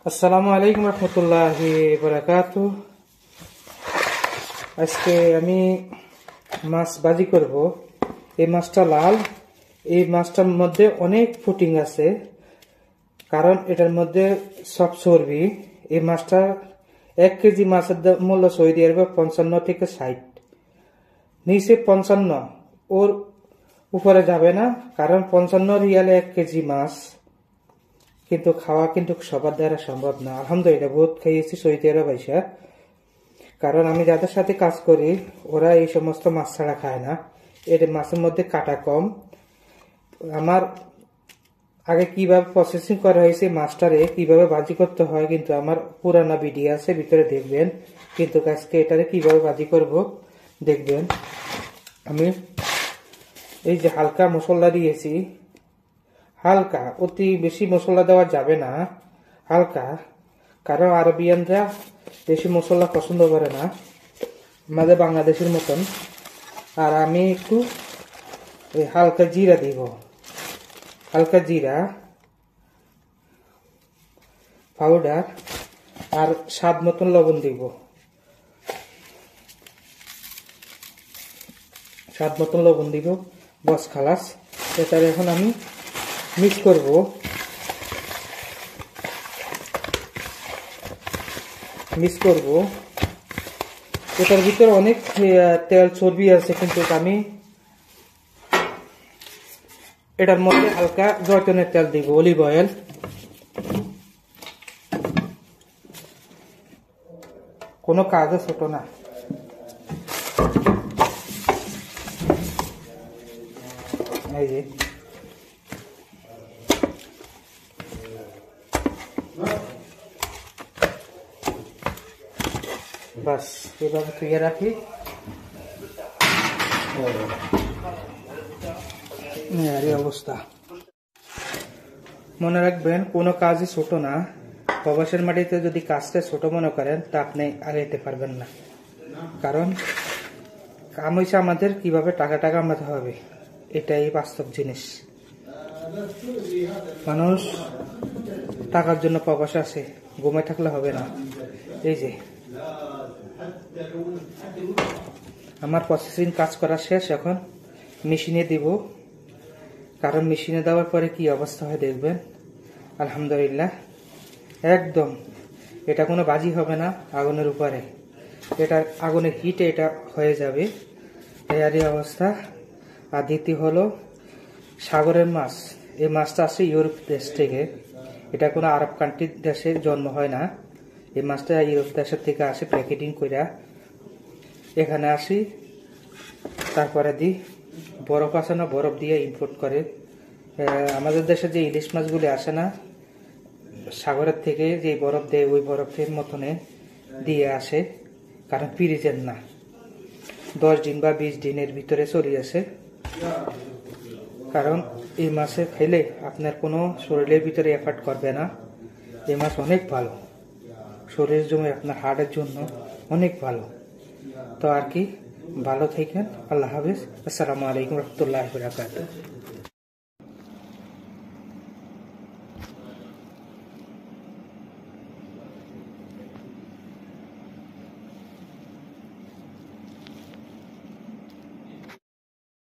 আসসালামু আলাইকুম রহমতুল্লাহি বারাকাতু। আজকে আমি মাছ ভাজি করব। এই মাছটা লাল, এই মাছটার মধ্যে অনেক প্রোটিন আছে, কারণ এটার মধ্যে সব চর্বি। এই মাছটা 1 কেজি মাছের মূল্য সৌদি আরবে 55 থেকে 60, নিচে 55, ওর উপরে যাবে না, কারণ 55 রিয়ালে 1 কেজি মাছ। কিন্তু খাওয়া কিন্তু সবার দ্বারা সম্ভব না। আলহামদুলিল্লাহ বহুত খেয়েছি সৌদি আরব আইসা, কারণ আমি যাদের সাথে কাজ করি ওরা এই সমস্ত মাছ ছাড়া খায় না। এর মাছের মধ্যে কাটা কম। আমার আগে কিভাবে প্রসেসিং করা হয়েছে মাছটারে, কিভাবে ভাজি করতে হয়, কিন্তু আমার পুরানা ভিডিও আছে, ভিতরে দেখবেন। কিন্তু আজকে এটারে কিভাবে ভাজি করব দেখবেন। আমি এই যে হালকা মশলা দিয়েছি, হালকা, অতি বেশি মশলা দেওয়া যাবে না, হালকা, কারণ আরবিয়ানরা বেশি মশলা পছন্দ করে না, আমাদের বাংলাদেশের মতন। আর আমি একটু হালকা জিরা দিব, হালকা জিরা পাউডার, আর স্বাদ মতন লবণ দিব, স্বাদ মতন লবণ দিব। বস খালাস। এটার এখন আমি মিক্স করব। এটার ভিতরে অনেক তেল চর্বি আছে, কিন্তু আমি এটার মধ্যে হালকা জয়তুনের তেল দিব, অলিভ অয়েল। কোনো কাজে ছোট না। এই যে বাস এভাবে ধুয়ে রাখি। এই অবস্থা। মনে রাখবেন, কোনো কাজই ছোট না। প্রবাসের মাটিতে যদি কাজটা ছোট মনে করেন তা আপনি আগাইতে পারবেন না, কারণ কাম হয়েছে আমাদের কিভাবে টাকা কামাতে হবে, এটাই বাস্তব জিনিস। মানুষ টাকার জন্য প্রবাসে আসে, ঘুমায় থাকলে হবে না। এই যে আমার প্রসেসিং কাজ করা শেষ, এখন মেশিনে দিব, কারণ মেশিনে দেওয়ার পরে কি অবস্থা হয় দেখবেন। আলহামদুলিল্লাহ, একদম এটা কোনো বাজি হবে না আগুনের উপরে, এটা আগুনের হিটে এটা হয়ে যাবে, এই অবস্থা। আর দ্বিতীয় হলো সাগরের মাছ। এই মাছটা আসে ইউরোপ দেশ থেকে, এটা কোনো আরব কান্ট্রির দেশে জন্ম হয় না। এই মাছটা ইউরোপ দেশের থেকে আসে প্যাকেটিং কইরা, এখানে আসি, তারপরে দিই বরফ আসে না, বরফ দিয়ে ইম্পোর্ট করে। আমাদের দেশে যে ইলিশ মাছগুলি আসে না সাগরের থেকে, যে বরফ দেয় ওই বরফের মতনে দিয়ে আসে, কারণ ফ্রিজের না, 10 দিন বা 20 দিনের ভিতরে চলে আসে। কারণ এই মাছে খেলে আপনার কোনো শরীরের ভিতরে এফেক্ট করবে না। এই মাছ অনেক ভালো শরীরের জন্য, আপনার হার্টের জন্য অনেক ভালো। তো আর কি, ভালো থাকেন। আল্লাহ হাফেজ। আসসালামু আলাইকুম রহমতুল্লাহি ওয়া বারাকাতুহু।